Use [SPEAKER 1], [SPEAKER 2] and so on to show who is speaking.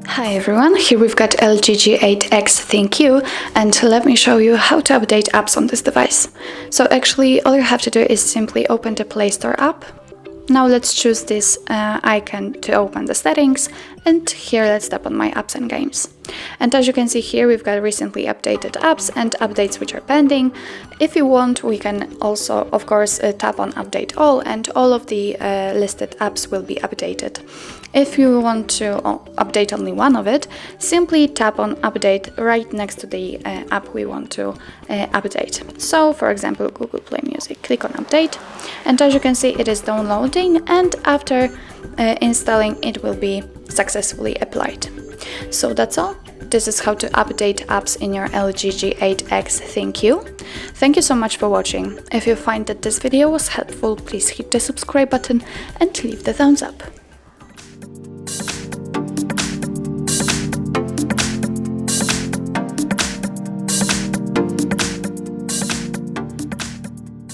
[SPEAKER 1] Hi everyone, here we've got LG G8X ThinQ, and let me show you how to update apps on this device. So actually all you have to do is simply open the Play Store app. Now let's choose this icon to open the settings, and here let's tap on My Apps and Games. And as you can see here, we've got recently updated apps and updates which are pending. If you want, we can also, of course, tap on Update All, and all of the listed apps will be updated. If you want to update only one of it, simply tap on Update right next to the app we want to update. So, for example, Google Play Music. Click on Update, and as you can see, it is downloading, and after installing, it will be successfully applied. So that's all. This is how to update apps in your LG G8X ThinQ. Thank you so much for watching. If you find that this video was helpful, please hit the subscribe button and leave the thumbs up.